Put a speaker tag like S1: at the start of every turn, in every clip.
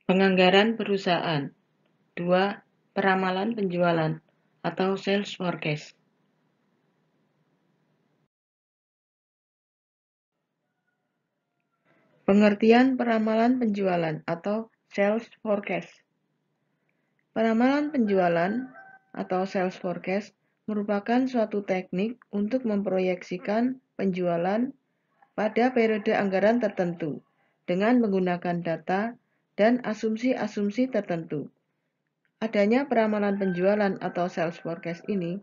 S1: Penganggaran perusahaan. 2. Peramalan penjualan atau sales forecast. Pengertian peramalan penjualan atau sales forecast. Peramalan penjualan atau sales forecast merupakan suatu teknik untuk memproyeksikan penjualan pada periode anggaran tertentu dengan menggunakan data dan asumsi-asumsi tertentu. Adanya peramalan penjualan atau sales forecast ini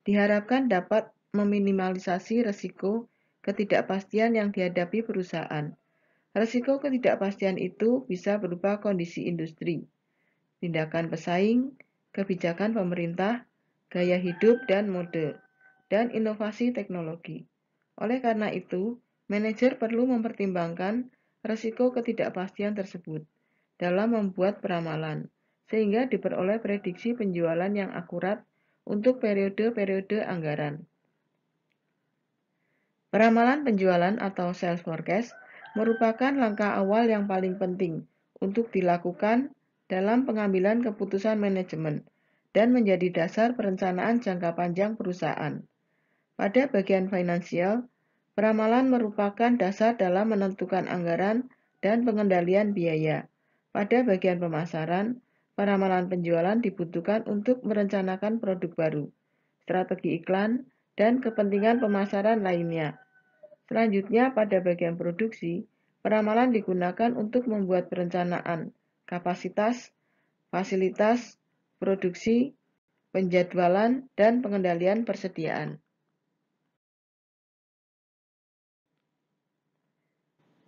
S1: diharapkan dapat meminimalisasi risiko ketidakpastian yang dihadapi perusahaan. Risiko ketidakpastian itu bisa berupa kondisi industri, tindakan pesaing, kebijakan pemerintah, gaya hidup dan mode, dan inovasi teknologi. Oleh karena itu, manajer perlu mempertimbangkan risiko ketidakpastian tersebut dalam membuat peramalan, sehingga diperoleh prediksi penjualan yang akurat untuk periode-periode anggaran. Peramalan penjualan atau sales forecast merupakan langkah awal yang paling penting untuk dilakukan dalam pengambilan keputusan manajemen dan menjadi dasar perencanaan jangka panjang perusahaan. Pada bagian finansial, peramalan merupakan dasar dalam menentukan anggaran dan pengendalian biaya. Pada bagian pemasaran, peramalan penjualan dibutuhkan untuk merencanakan produk baru, strategi iklan, dan kepentingan pemasaran lainnya. Selanjutnya, pada bagian produksi, peramalan digunakan untuk membuat perencanaan kapasitas, fasilitas, produksi, penjadwalan, dan pengendalian persediaan.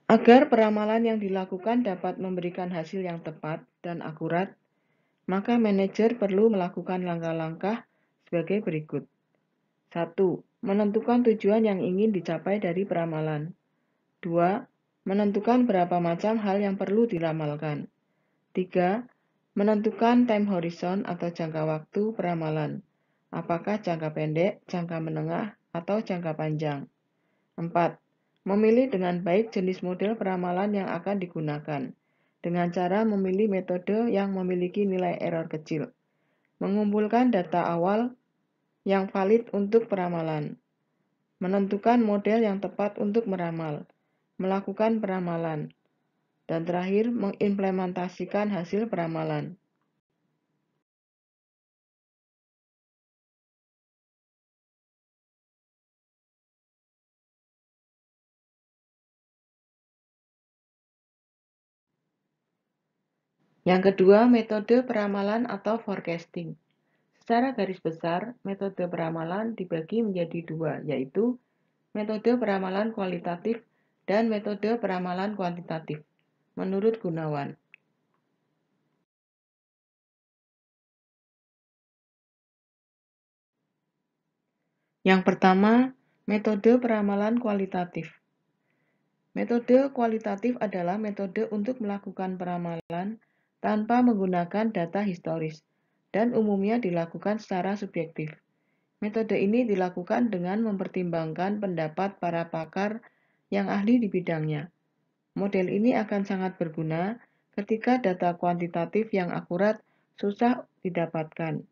S1: Agar peramalan yang dilakukan dapat memberikan hasil yang tepat dan akurat, maka manajer perlu melakukan langkah-langkah sebagai berikut. 1. Menentukan tujuan yang ingin dicapai dari peramalan. 2. Menentukan berapa macam hal yang perlu diramalkan. 3. Menentukan time horizon atau jangka waktu peramalan. Apakah jangka pendek, jangka menengah, atau jangka panjang. 4. Memilih dengan baik jenis model peramalan yang akan digunakan, dengan cara memilih metode yang memiliki nilai error kecil. Mengumpulkan data awal yang valid untuk peramalan. Menentukan model yang tepat untuk meramal. Melakukan peramalan. Dan terakhir, mengimplementasikan hasil peramalan. Yang kedua, metode peramalan atau forecasting. Secara garis besar, metode peramalan dibagi menjadi dua, yaitu metode peramalan kualitatif dan metode peramalan kuantitatif, menurut Gunawan. Yang pertama, metode peramalan kualitatif. Metode kualitatif adalah metode untuk melakukan peramalan tanpa menggunakan data historis dan umumnya dilakukan secara subjektif. Metode ini dilakukan dengan mempertimbangkan pendapat para pakar yang ahli di bidangnya. Model ini akan sangat berguna ketika data kuantitatif yang akurat susah didapatkan.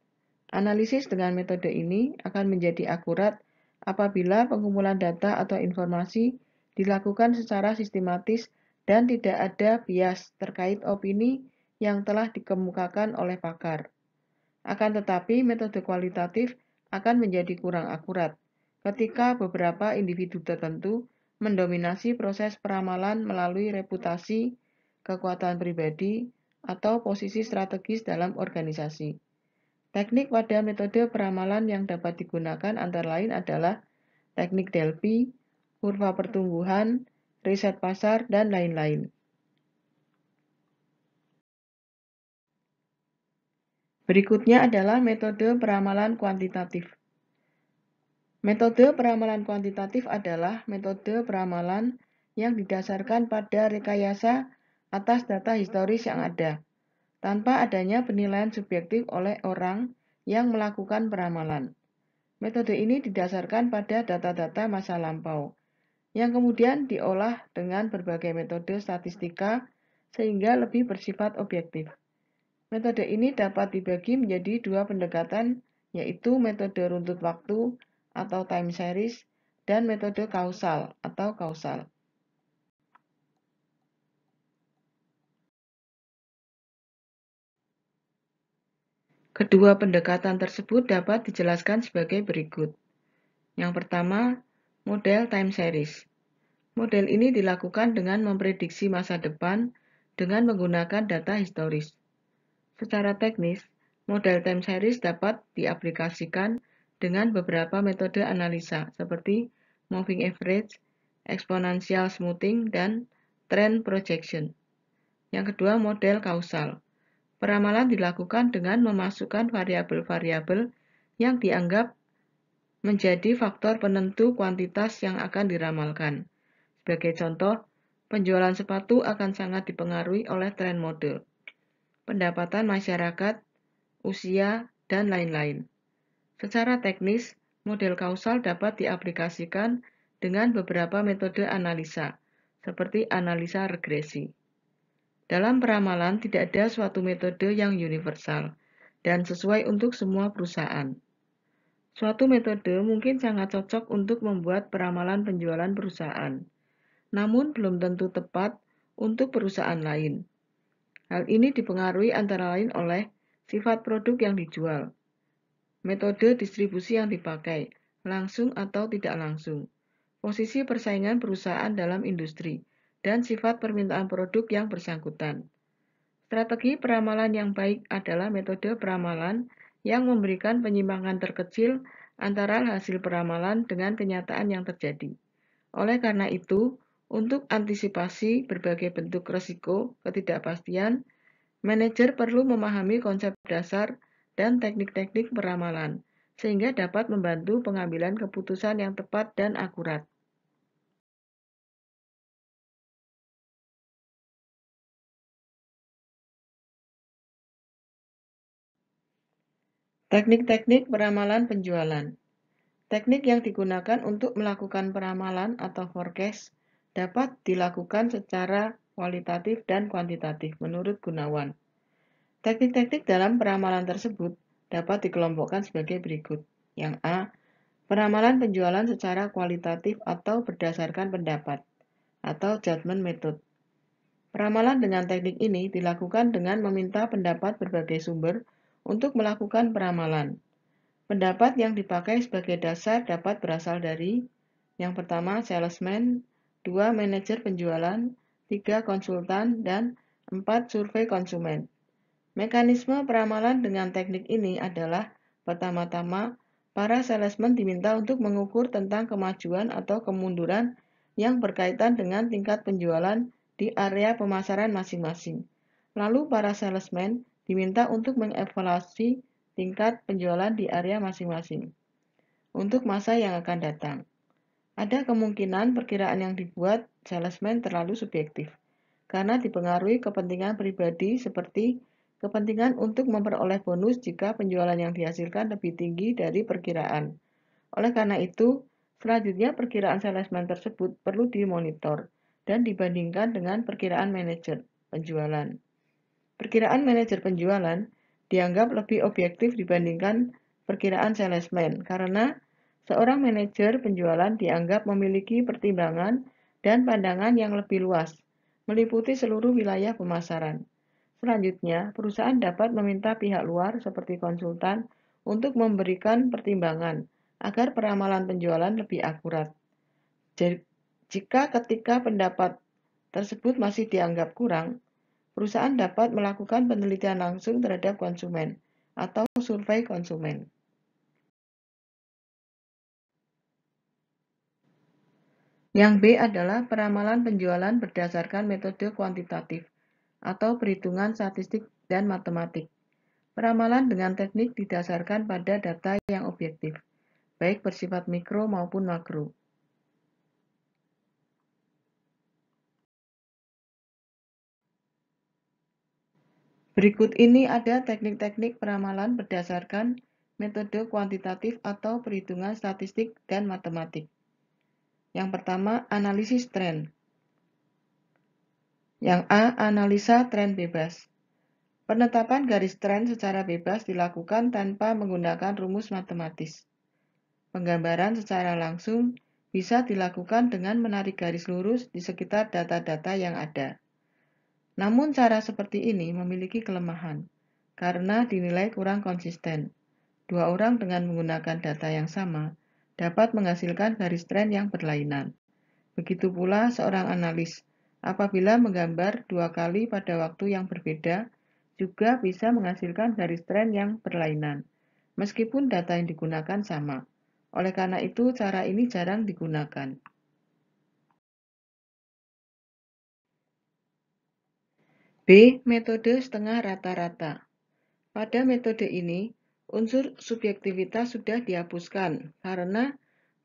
S1: Analisis dengan metode ini akan menjadi akurat apabila pengumpulan data atau informasi dilakukan secara sistematis dan tidak ada bias terkait opini yang telah dikemukakan oleh pakar. Akan tetapi, metode kualitatif akan menjadi kurang akurat ketika beberapa individu tertentu mendominasi proses peramalan melalui reputasi, kekuatan pribadi, atau posisi strategis dalam organisasi. Teknik pada metode peramalan yang dapat digunakan antara lain adalah teknik Delphi, kurva pertumbuhan, riset pasar, dan lain-lain. Berikutnya adalah metode peramalan kuantitatif. Metode peramalan kuantitatif adalah metode peramalan yang didasarkan pada rekayasa atas data historis yang ada, tanpa adanya penilaian subjektif oleh orang yang melakukan peramalan. Metode ini didasarkan pada data-data masa lampau, yang kemudian diolah dengan berbagai metode statistika sehingga lebih bersifat objektif. Metode ini dapat dibagi menjadi dua pendekatan, yaitu metode runtut waktu atau time series dan metode kausal atau kausal. Kedua pendekatan tersebut dapat dijelaskan sebagai berikut. Yang pertama, model time series. Model ini dilakukan dengan memprediksi masa depan dengan menggunakan data historis. Secara teknis, model time series dapat diaplikasikan dengan beberapa metode analisa seperti moving average, exponential smoothing, dan trend projection. Yang kedua, model kausal. Peramalan dilakukan dengan memasukkan variabel-variabel yang dianggap menjadi faktor penentu kuantitas yang akan diramalkan. Sebagai contoh, penjualan sepatu akan sangat dipengaruhi oleh tren mode, pendapatan masyarakat, usia, dan lain-lain. Secara teknis, model kausal dapat diaplikasikan dengan beberapa metode analisa, seperti analisa regresi. Dalam peramalan tidak ada suatu metode yang universal dan sesuai untuk semua perusahaan. Suatu metode mungkin sangat cocok untuk membuat peramalan penjualan perusahaan, namun belum tentu tepat untuk perusahaan lain. Hal ini dipengaruhi antara lain oleh sifat produk yang dijual, metode distribusi yang dipakai, langsung atau tidak langsung, posisi persaingan perusahaan dalam industri, dan sifat permintaan produk yang bersangkutan. Strategi peramalan yang baik adalah metode peramalan yang memberikan penyimpangan terkecil antara hasil peramalan dengan kenyataan yang terjadi. Oleh karena itu, untuk antisipasi berbagai bentuk risiko ketidakpastian, manajer perlu memahami konsep dasar dan teknik-teknik peramalan, sehingga dapat membantu pengambilan keputusan yang tepat dan akurat. Teknik-teknik peramalan penjualan. Teknik yang digunakan untuk melakukan peramalan atau forecast dapat dilakukan secara kualitatif dan kuantitatif menurut Gunawan. Teknik-teknik dalam peramalan tersebut dapat dikelompokkan sebagai berikut. Yang A, peramalan penjualan secara kualitatif atau berdasarkan pendapat, atau judgment method. Peramalan dengan teknik ini dilakukan dengan meminta pendapat berbagai sumber untuk melakukan peramalan. Pendapat yang dipakai sebagai dasar dapat berasal dari yang pertama salesman, 2 manajer penjualan, 3 konsultan, dan 4 survei konsumen. Mekanisme peramalan dengan teknik ini adalah pertama-tama para salesman diminta untuk mengukur tentang kemajuan atau kemunduran yang berkaitan dengan tingkat penjualan di area pemasaran masing-masing. Lalu para salesman diminta untuk mengevaluasi tingkat penjualan di area masing-masing untuk masa yang akan datang. Ada kemungkinan perkiraan yang dibuat salesman terlalu subjektif karena dipengaruhi kepentingan pribadi seperti kepentingan untuk memperoleh bonus jika penjualan yang dihasilkan lebih tinggi dari perkiraan. Oleh karena itu, selanjutnya perkiraan salesman tersebut perlu dimonitor dan dibandingkan dengan perkiraan manajer penjualan. Perkiraan manajer penjualan dianggap lebih objektif dibandingkan perkiraan salesman karena seorang manajer penjualan dianggap memiliki pertimbangan dan pandangan yang lebih luas, meliputi seluruh wilayah pemasaran. Selanjutnya, perusahaan dapat meminta pihak luar seperti konsultan untuk memberikan pertimbangan agar peramalan penjualan lebih akurat. Jika ketika pendapat tersebut masih dianggap kurang, perusahaan dapat melakukan penelitian langsung terhadap konsumen atau survei konsumen. Yang B adalah peramalan penjualan berdasarkan metode kuantitatif atau perhitungan statistik dan matematik. Peramalan dengan teknik didasarkan pada data yang objektif, baik bersifat mikro maupun makro. Berikut ini ada teknik-teknik peramalan berdasarkan metode kuantitatif atau perhitungan statistik dan matematik. Yang pertama, analisis tren. Yang A. Analisa tren bebas. Penetapan garis tren secara bebas dilakukan tanpa menggunakan rumus matematis. Penggambaran secara langsung bisa dilakukan dengan menarik garis lurus di sekitar data-data yang ada. Namun cara seperti ini memiliki kelemahan, karena dinilai kurang konsisten. Dua orang dengan menggunakan data yang sama dapat menghasilkan garis tren yang berlainan. Begitu pula seorang analis, apabila menggambar dua kali pada waktu yang berbeda, juga bisa menghasilkan garis tren yang berlainan, meskipun data yang digunakan sama. Oleh karena itu, cara ini jarang digunakan. B. Metode setengah rata-rata. Pada metode ini, unsur subjektivitas sudah dihapuskan karena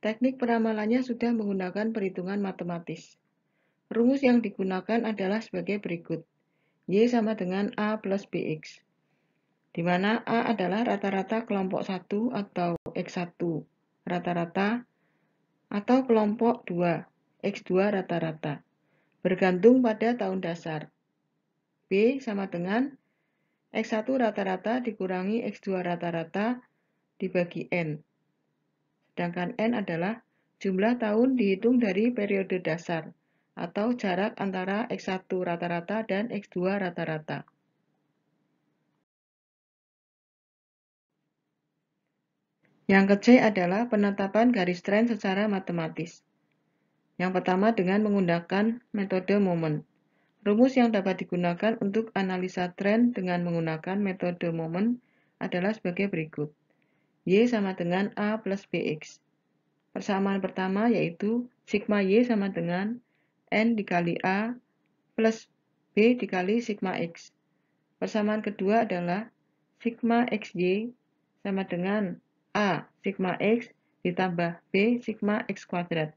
S1: teknik peramalannya sudah menggunakan perhitungan matematis. Rumus yang digunakan adalah sebagai berikut. Y sama dengan A plus BX, di mana A adalah rata-rata kelompok 1 atau X1 rata-rata atau kelompok 2, X2 rata-rata, bergantung pada tahun dasar. B sama dengan X1 rata-rata dikurangi X2 rata-rata dibagi N. Sedangkan N adalah jumlah tahun dihitung dari periode dasar, atau jarak antara X1 rata-rata dan X2 rata-rata. Yang ke C adalah penetapan garis tren secara matematis. Yang pertama dengan menggunakan metode momen. Rumus yang dapat digunakan untuk analisa tren dengan menggunakan metode momen adalah sebagai berikut. Y sama dengan A plus BX. Persamaan pertama yaitu sigma Y sama dengan N dikali A plus B dikali sigma X. Persamaan kedua adalah sigma XY sama dengan A sigma X ditambah B sigma X kuadrat,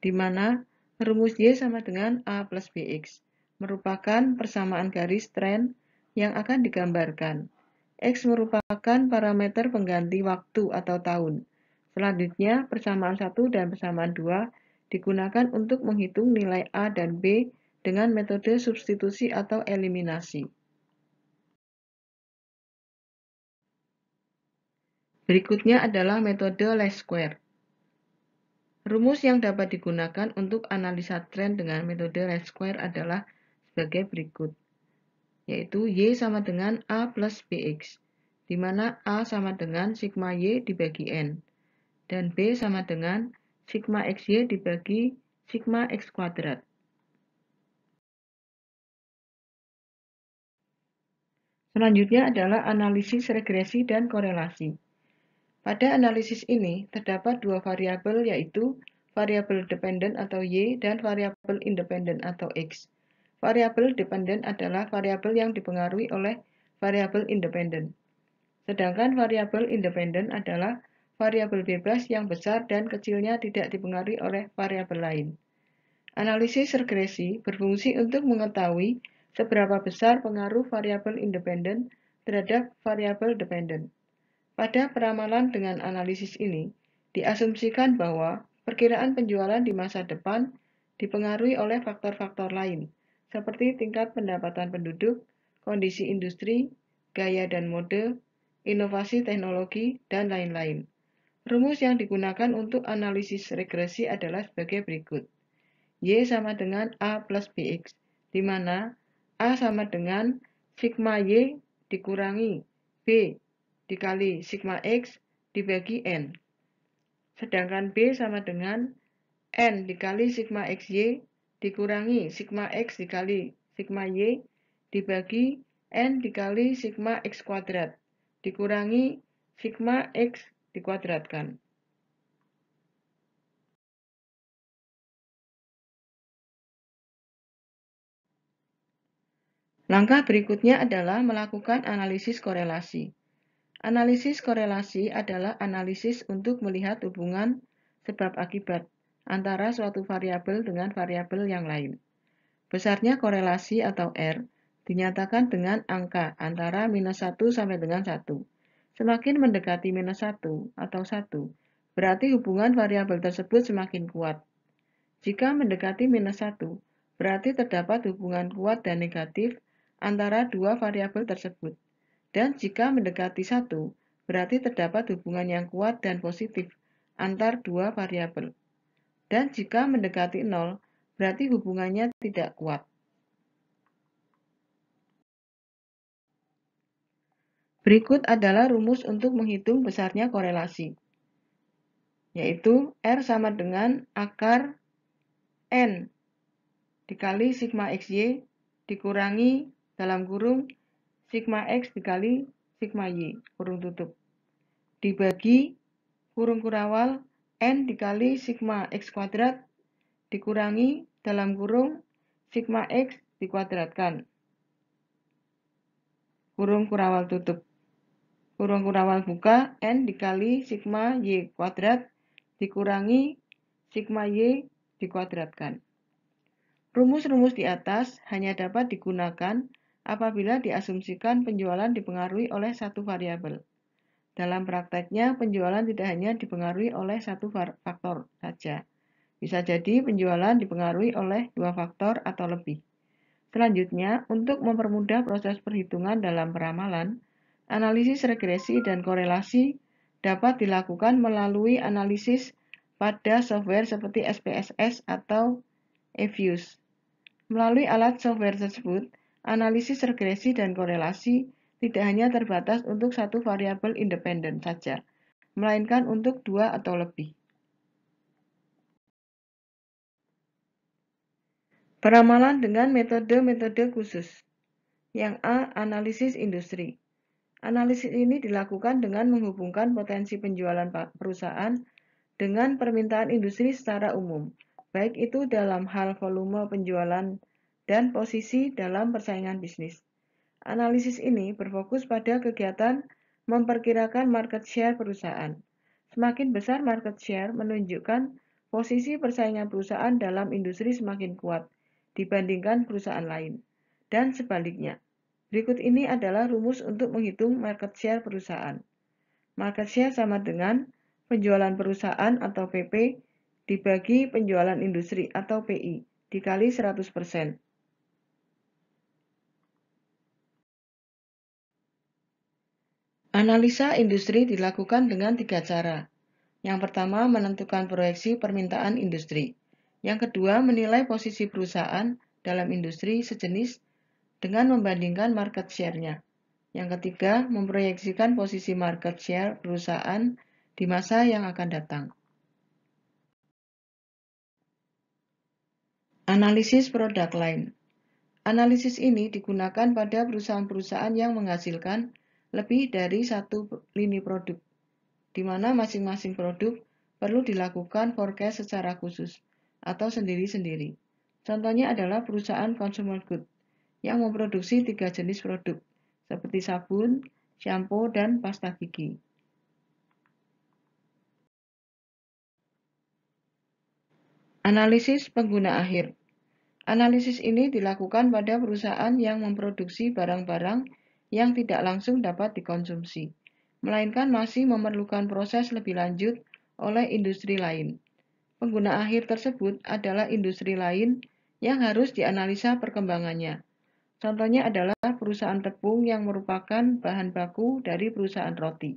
S1: di mana rumus Y sama dengan A plus BX merupakan persamaan garis tren yang akan digambarkan. X merupakan parameter pengganti waktu atau tahun. Selanjutnya, persamaan 1 dan persamaan 2 digunakan untuk menghitung nilai A dan B dengan metode substitusi atau eliminasi. Berikutnya adalah metode least square. Rumus yang dapat digunakan untuk analisa tren dengan metode least square adalah sebagai berikut, yaitu Y sama dengan A plus BX, di mana A sama dengan sigma Y dibagi N, dan B sama dengan sigma XY dibagi sigma X kuadrat. Selanjutnya adalah analisis regresi dan korelasi. Pada analisis ini, terdapat dua variabel yaitu variabel dependen atau Y dan variabel independen atau X. Variabel dependen adalah variabel yang dipengaruhi oleh variabel independen. Sedangkan variabel independen adalah variabel bebas yang besar dan kecilnya tidak dipengaruhi oleh variabel lain. Analisis regresi berfungsi untuk mengetahui seberapa besar pengaruh variabel independen terhadap variabel dependen. Pada peramalan dengan analisis ini, diasumsikan bahwa perkiraan penjualan di masa depan dipengaruhi oleh faktor-faktor lain, seperti tingkat pendapatan penduduk, kondisi industri, gaya dan mode, inovasi teknologi, dan lain-lain. Rumus yang digunakan untuk analisis regresi adalah sebagai berikut. Y sama dengan A plus BX, di mana A sama dengan sigma Y dikurangi B dikali sigma X dibagi N. Sedangkan B sama dengan N dikali sigma XY dikurangi sigma X dikali sigma Y dibagi N dikali sigma X kuadrat dikurangi sigma X dikuadratkan. Langkah berikutnya adalah melakukan analisis korelasi. Analisis korelasi adalah analisis untuk melihat hubungan sebab akibat antara suatu variabel dengan variabel yang lain. Besarnya korelasi atau R dinyatakan dengan angka antara minus 1 sampai dengan 1. Semakin mendekati minus 1 atau 1, berarti hubungan variabel tersebut semakin kuat. Jika mendekati minus 1, berarti terdapat hubungan kuat dan negatif antara dua variabel tersebut. Dan jika mendekati 1, berarti terdapat hubungan yang kuat dan positif antar dua variabel. Dan jika mendekati 0, berarti hubungannya tidak kuat. Berikut adalah rumus untuk menghitung besarnya korelasi, yaitu R sama dengan akar N dikali sigma XY dikurangi dalam kurung sigma X dikali sigma Y, kurung tutup, dibagi kurung kurawal N dikali sigma X kuadrat dikurangi dalam kurung sigma X dikuadratkan, kurung kurawal tutup, kurung kurawal buka N dikali sigma Y kuadrat dikurangi sigma Y dikuadratkan. Rumus-rumus di atas hanya dapat digunakan apabila diasumsikan penjualan dipengaruhi oleh satu variabel. Dalam prakteknya, penjualan tidak hanya dipengaruhi oleh satu faktor saja. Bisa jadi penjualan dipengaruhi oleh dua faktor atau lebih. Selanjutnya, untuk mempermudah proses perhitungan dalam peramalan, analisis regresi dan korelasi dapat dilakukan melalui analisis pada software seperti SPSS atau eViews. Melalui alat software tersebut, analisis regresi dan korelasi tidak hanya terbatas untuk satu variabel independen saja, melainkan untuk dua atau lebih. Peramalan dengan metode-metode khusus. Yang A, analisis industri. Analisis ini dilakukan dengan menghubungkan potensi penjualan perusahaan dengan permintaan industri secara umum, baik itu dalam hal volume penjualan dan posisi dalam persaingan bisnis. Analisis ini berfokus pada kegiatan memperkirakan market share perusahaan. Semakin besar market share menunjukkan posisi persaingan perusahaan dalam industri semakin kuat dibandingkan perusahaan lain, dan sebaliknya. Berikut ini adalah rumus untuk menghitung market share perusahaan. Market share sama dengan penjualan perusahaan atau PP dibagi penjualan industri atau PI dikali 100%. Analisa industri dilakukan dengan 3 cara. Yang pertama, menentukan proyeksi permintaan industri. Yang kedua, menilai posisi perusahaan dalam industri sejenis dengan membandingkan market share-nya. Yang ketiga, memproyeksikan posisi market share perusahaan di masa yang akan datang. Analisis produk line. Analisis ini digunakan pada perusahaan-perusahaan yang menghasilkan lebih dari satu lini produk, di mana masing-masing produk perlu dilakukan forecast secara khusus atau sendiri-sendiri. Contohnya adalah perusahaan consumer good yang memproduksi 3 jenis produk, seperti sabun, shampoo, dan pasta gigi. Analisis pengguna akhir. Analisis ini dilakukan pada perusahaan yang memproduksi barang-barang yang tidak langsung dapat dikonsumsi, melainkan masih memerlukan proses lebih lanjut oleh industri lain. Pengguna akhir tersebut adalah industri lain yang harus dianalisa perkembangannya. Contohnya adalah perusahaan tepung yang merupakan bahan baku dari perusahaan roti.